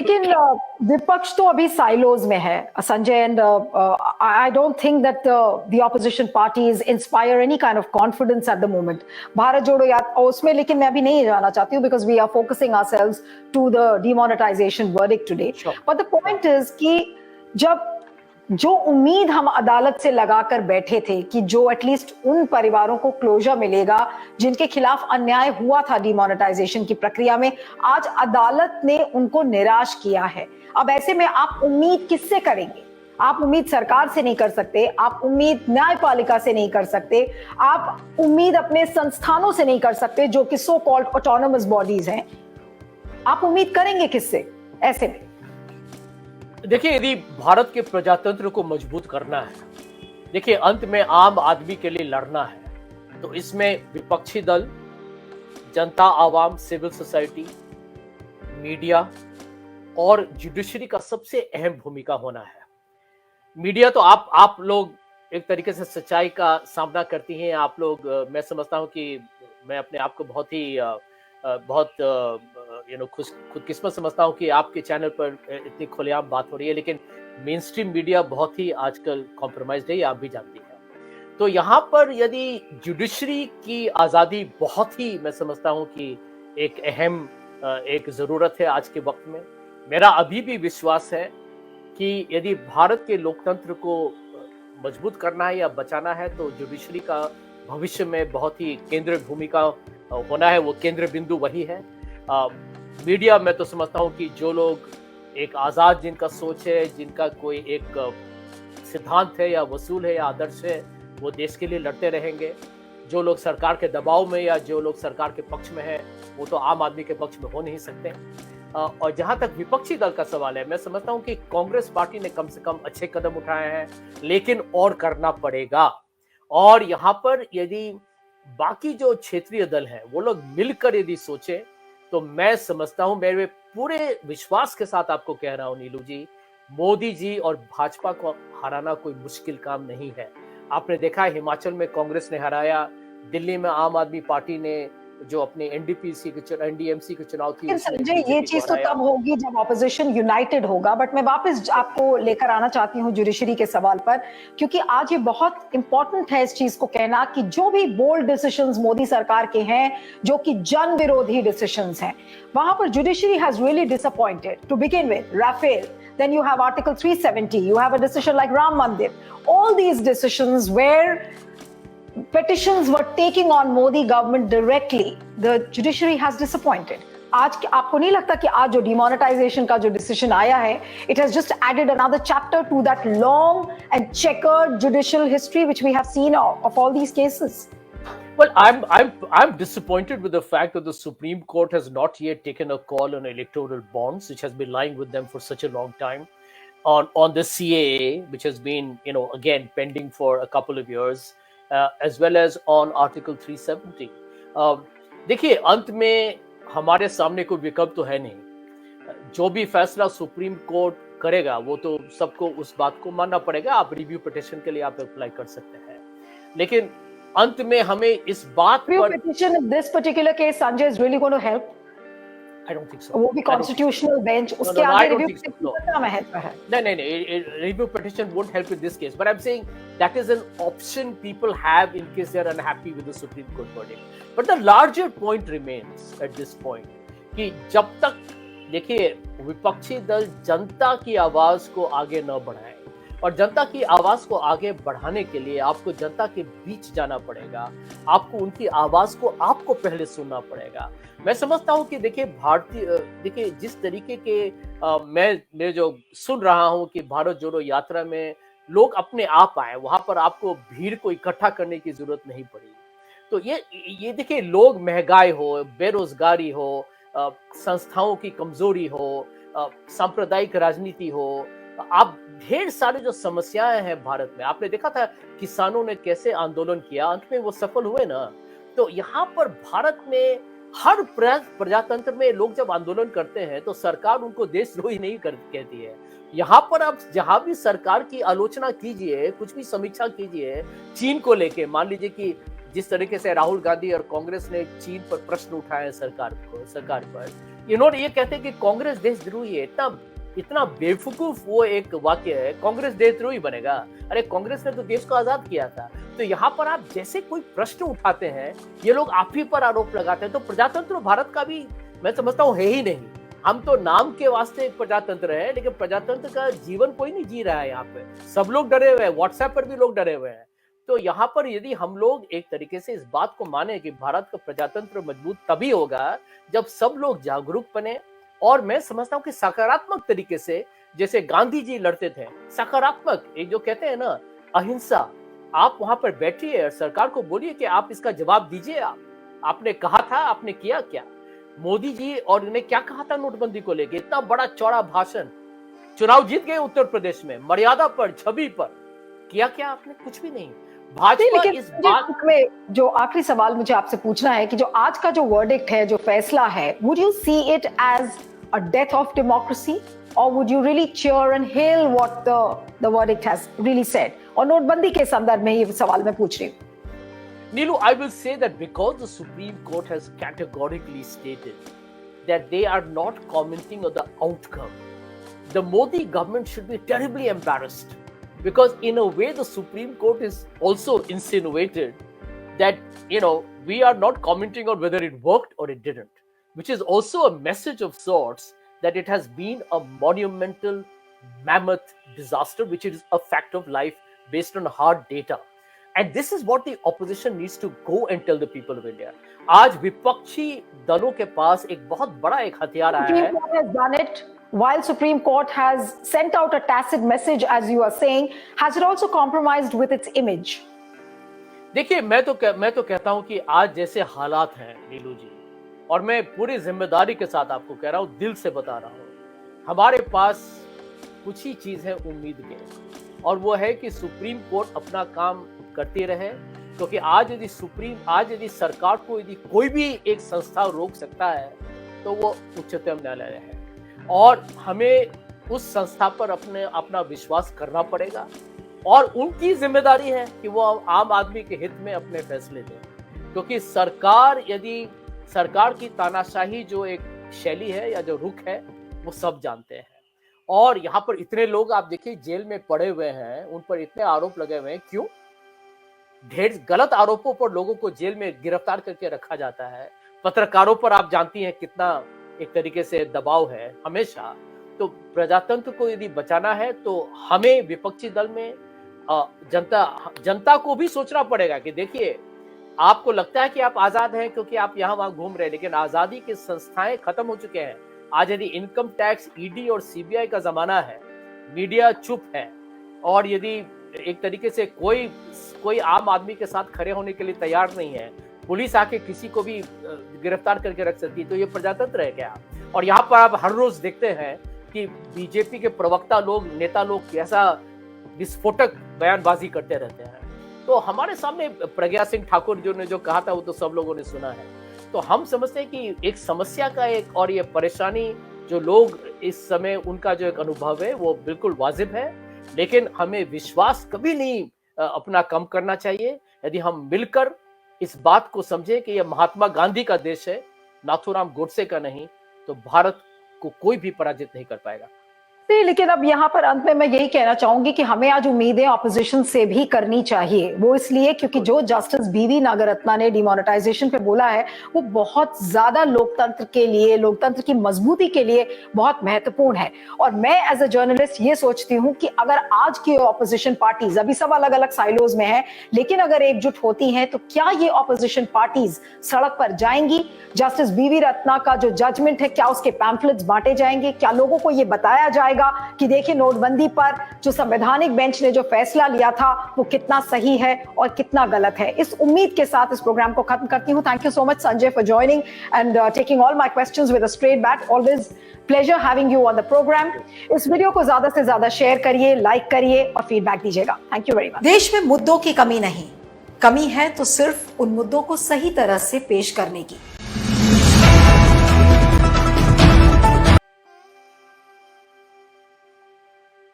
लेकिन विपक्ष तो अभी साइलोज में है Sanjay, and I don't think that the opposition parties inspire any kind of confidence at the moment. Bharat जोड़ो यात्रा उसमें, लेकिन मैं अभी नहीं जाना चाहती हूँ because we are focusing ourselves to the demonetisation verdict today. But the point is कि जब जो उम्मीद हम अदालत से लगाकर बैठे थे कि जो एटलीस्ट उन परिवारों को क्लोजर मिलेगा जिनके खिलाफ अन्याय हुआ था डिमोनेटाइजेशन की प्रक्रिया में, आज अदालत ने उनको निराश किया है। अब ऐसे में आप उम्मीद किससे करेंगे? आप उम्मीद सरकार से नहीं कर सकते, आप उम्मीद न्यायपालिका से नहीं कर सकते, आप उम्मीद अपने संस्थानों से नहीं कर सकते जो कि सो कॉल्ड ऑटोनोमस बॉडीज हैं। आप उम्मीद करेंगे किससे ऐसे में? देखिए, यदि भारत के प्रजातंत्र को मजबूत करना है, देखिए अंत में आम आदमी के लिए लड़ना है, तो इसमें विपक्षी दल, जनता, आवाम, सिविल सोसाइटी, मीडिया और जुडिशरी का सबसे अहम भूमिका होना है। मीडिया तो आप लोग एक तरीके से सच्चाई का सामना करती हैं। आप लोग, मैं समझता हूं कि मैं अपने आप को बहुत खुदकिस्मत समझता हूं कि आपके चैनल पर इतनी खुलेआम बात हो रही है, लेकिन मेन स्ट्रीम मीडिया बहुत ही आजकल कॉम्प्रोमाइज्ड है, आप भी जानती हैं। तो यहाँ पर यदि जुडिशरी की आज़ादी बहुत ही, मैं समझता हूं कि एक अहम एक ज़रूरत है आज के वक्त में। मेरा अभी भी विश्वास है कि यदि भारत के लोकतंत्र को मजबूत करना है या बचाना है, तो जुडिशरी का भविष्य में बहुत ही केंद्रीय भूमिका होना है। वो केंद्र बिंदु वही है। मीडिया, मैं तो समझता हूँ कि जो लोग एक आज़ाद, जिनका सोच है, जिनका कोई एक सिद्धांत है या वसूल है या आदर्श है, वो देश के लिए लड़ते रहेंगे। जो लोग सरकार के दबाव में या जो लोग सरकार के पक्ष में हैं, वो तो आम आदमी के पक्ष में हो नहीं सकते। और जहां तक विपक्षी दल का सवाल है, मैं समझता हूं कि कांग्रेस पार्टी ने कम से कम अच्छे कदम उठाए हैं, लेकिन और करना पड़ेगा। और यहाँ पर यदि बाकी जो क्षेत्रीय दल हैं वो लोग मिलकर यदि सोचे, तो मैं समझता हूं, मेरे पूरे विश्वास के साथ आपको कह रहा हूं नीलू जी, मोदी जी और भाजपा को हराना कोई मुश्किल काम नहीं है। आपने देखा है, हिमाचल में कांग्रेस ने हराया, दिल्ली में आम आदमी पार्टी ने जो अपने एनडीएमसी के चुनाव थी, संजय, ये चीज तो तब होगी जब ऑपोजिशन यूनाइटेड होगा। बट मैं वापस आपको लेकर आना चाहती हूँ जुडिशरी के सवाल पर, क्योंकि आज ये बहुत इंपॉर्टेंट है इस चीज को कहना कि जो भी बोल्ड डिसीजंस मोदी सरकार के हैं, जो कि जन विरोधी डिसीजंस हैं, वहां पर judiciary has really disappointed. To begin with Rafale, then you have Article 370, you have a decision like Ram Mandir. All these decisions where petitions were taking on Modi government directly, the judiciary has disappointed. आज आपको नहीं लगता कि आज जो demonetisation का जो decision आया है, it has just added another chapter to that long and checkered judicial history which we have seen of all these cases? Well, I'm disappointed with the fact that the Supreme Court has not yet taken a call on electoral bonds, which has been lying with them for such a long time, on the CAA, which has been, again pending for a couple of years, as well as on Article 370. देखिए, अंत में हमारे सामने कोई विकल्प तो है नहीं। जो भी फैसला सुप्रीम कोर्ट करेगा, वो तो सबको उस बात को मानना पड़ेगा। आप रिव्यू पिटिशन के लिए आप अप्लाई कर सकते हैं, लेकिन अंत में हमें इस बात पर petition in this particular case, Sanjay, is really going to help? I don't think so. वो भी constitutional bench, उसके आगे रिव्यू पिटिशन का महत्व है। नहीं, review petition won't help in this case, but I'm saying that is an option people have in case they are unhappy with the Supreme Court verdict. But the larger point remains at this point कि जब तक, देखिए, विपक्षी दल जनता की आवाज को आगे न बढ़ाए, और जनता की आवाज को आगे बढ़ाने के लिए आपको जनता के बीच जाना पड़ेगा। आपको उनकी आवाज को आपको पहले सुनना पड़ेगा। मैं समझता हूं कि देखिए जिस तरीके के मैं जो सुन रहा हूं कि भारत जोड़ो यात्रा में लोग अपने आप आए, वहां पर आपको भीड़ को इकट्ठा करने की जरूरत नहीं पड़ी। तो ये देखिए, लोग, महंगाई हो, बेरोजगारी हो, संस्थाओं की कमजोरी हो, सांप्रदायिक राजनीति हो, आप ढेर सारे जो समस्याएं हैं भारत में, आपने देखा था किसानों ने कैसे आंदोलन किया, अंत में वो सफल हुए ना। तो यहाँ पर भारत में हर प्रजातंत्र में लोग जब आंदोलन करते हैं तो सरकार उनको देशद्रोही नहीं कहती है। यहाँ पर आप जहां भी सरकार की आलोचना कीजिए, कुछ भी समीक्षा कीजिए, चीन को लेके मान लीजिए कि जिस तरीके से राहुल गांधी और कांग्रेस ने चीन पर प्रश्न उठाए हैं सरकार पर, इन्होंने ये कहते हैं कि कांग्रेस देशद्रोही है। इतना इतना बेवकूफ वो एक वाक्य है, कांग्रेस देशद्रोही बनेगा? अरे कांग्रेस ने तो देश को आजाद किया था। तो यहाँ पर आप जैसे कोई प्रश्न उठाते हैं, ये लोग आप ही पर आरोप लगाते हैं। तो प्रजातंत्र भारत का भी मैं समझता हूँ है ही नहीं। हम तो नाम के वास्ते एक प्रजातंत्र है, लेकिन प्रजातंत्र का जीवन कोई नहीं जी रहा है। यहाँ पे सब लोग डरे हुए हैं, व्हाट्सएप पर भी लोग डरे हुए हैं। तो यहाँ पर यदि हम लोग एक तरीके से इस बात को माने कि भारत का प्रजातंत्र मजबूत तभी होगा जब सब लोग जागरूक बने, और मैं समझता हूँ कि सकारात्मक तरीके से, जैसे गांधी जी लड़ते थे, सकारात्मक, एक जो कहते हैं ना अहिंसा, आप वहां पर बैठिए और सरकार को बोलिए कि आप इसका जवाब दीजिए। आपने कहा था, आपने किया क्या? मोदी जी और ने क्या कहा था नोटबंदी को लेके? इतना बड़ा चौड़ा भाषण, चुनाव जीत गए उत्तर प्रदेश में, मर्यादा पर, छवि पर, किया क्या आपने? कुछ भी नहीं। भाजपा इस बात में जो आखिरी सवाल मुझे आपसे पूछना है कि जो आज का जो वर्डिक्ट है, जो फैसला है, would you see it as a death of democracy, और would you really cheer and hail what the verdict has really said? और नोटबंदी के संदर्भ में ये सवाल मैं पूछ रही हूँ। Nilu, I will say that because the Supreme Court has categorically stated that they are not commenting on the outcome, the Modi government should be terribly embarrassed, because in a way the Supreme Court is also insinuated that, we are not commenting on whether it worked or it didn't, which is also a message of sorts that it has been a monumental mammoth disaster, which is a fact of life based on hard data. And this is what the opposition needs to go and tell the people of India. आज विपक्षी दलों के पास एक बहुत बड़ा एक हथियार आया है। Supreme Court has done it. While Supreme Court has sent out a tacit message, as you are saying, has it also compromised with its image? देखिए, मैं तो कहता हूं कि आज जैसे हालात हैं नीलू जी, और मैं पूरी जिम्मेदारी के साथ आपको कह रहा हूं, दिल से बता रहा हूं, हमारे पास कुछ ही चीज है उम्मीद के, और वो है कि सुप्रीम कोर्ट अपना काम करते रहे। क्योंकि आज यदि सरकार को यदि कोई भी एक संस्था रोक सकता है तो वो उच्चतम न्यायालय है, और हमें उस संस्था पर अपना विश्वास करना पड़ेगा, और उनकी जिम्मेदारी है कि वो आम आदमी के हित में अपने फैसले दें। क्योंकि सरकार की तानाशाही जो एक शैली है या जो रुख है, वो सब जानते हैं। और यहाँ पर इतने लोग आप देखिए जेल में पड़े हुए हैं, उन पर इतने आरोप लगे हुए हैं, क्यों? ढेर गलत आरोपों पर लोगों को जेल में गिरफ्तार करके रखा जाता है। पत्रकारों पर आप जानती हैं कितना एक तरीके से दबाव है हमेशा। तो प्रजातंत्र को यदि बचाना है तो हमें विपक्षी दल में जनता को भी सोचना पड़ेगा कि देखिए, आपको लगता है कि आप आजाद हैं क्योंकि आप यहाँ वहां घूम रहे हैं, लेकिन आजादी की संस्थाएं खत्म हो चुके हैं। आज यदि इनकम टैक्स, ईडी और सीबीआई का जमाना है, मीडिया चुप है, और यदि एक तरीके से कोई आम आदमी के साथ खड़े होने के लिए तैयार नहीं है, पुलिस आके किसी को भी गिरफ्तार करके रख सकती है, तो ये प्रजातंत्र है क्या? और यहाँ पर आप हर रोज देखते हैं कि बीजेपी के प्रवक्ता लोग, नेता लोग कैसा विस्फोटक बयानबाजी करते रहते हैं। तो हमारे सामने प्रज्ञा सिंह ठाकुर ने जो कहा था वो तो सब लोगों ने सुना है। तो हम समझते हैं कि एक समस्या का एक और ये परेशानी जो लोग इस समय उनका जो एक अनुभव है वो बिल्कुल वाजिब है, लेकिन हमें विश्वास कभी नहीं अपना कम करना चाहिए। यदि हम मिलकर इस बात को समझे कि यह महात्मा गांधी का देश है, नाथूराम गोडसे का नहीं, तो भारत को कोई भी पराजित नहीं कर पाएगा। नहीं, लेकिन अब यहाँ पर अंत में मैं यही कहना चाहूंगी कि हमें आज उम्मीदें ऑपोजिशन से भी करनी चाहिए। वो इसलिए क्योंकि जो जस्टिस बीवी नागरत्ना ने डिमोनेटाइजेशन पे बोला है वो बहुत ज्यादा लोकतंत्र के लिए, लोकतंत्र की मजबूती के लिए बहुत महत्वपूर्ण है। और मैं एज अ जर्नलिस्ट ये सोचती हूँ कि अगर आज की ऑपोजिशन पार्टीज, अभी सब अलग अलग साइलोज में है, लेकिन अगर एकजुट होती हैं तो क्या ये ऑपोजिशन पार्टीज सड़क पर जाएंगी? जस्टिस बीवी रत्ना का जो जजमेंट है, क्या उसके पैम्फलेट्स बांटे जाएंगे? क्या लोगों को ये बताया जाएगा कि देखिए नोटबंदी पर जो संवैधानिक बेंच ने जो फैसला लिया था वो कितना सही है और कितना गलत है? इस उम्मीद के साथ इस प्रोग्राम को खत्म करती हूं। Thank you so much Sanjay for joining and taking all my questions with a straight bat. Always pleasure having you on the programme. इस वीडियो को ज्यादा से ज्यादा शेयर करिए, लाइक करिए और फीडबैक दीजिएगा। Thank you very much. देश में मुद्दों की कमी नहीं, कमी है तो सिर्फ उन मुद्दों को सही तरह से पेश करने की।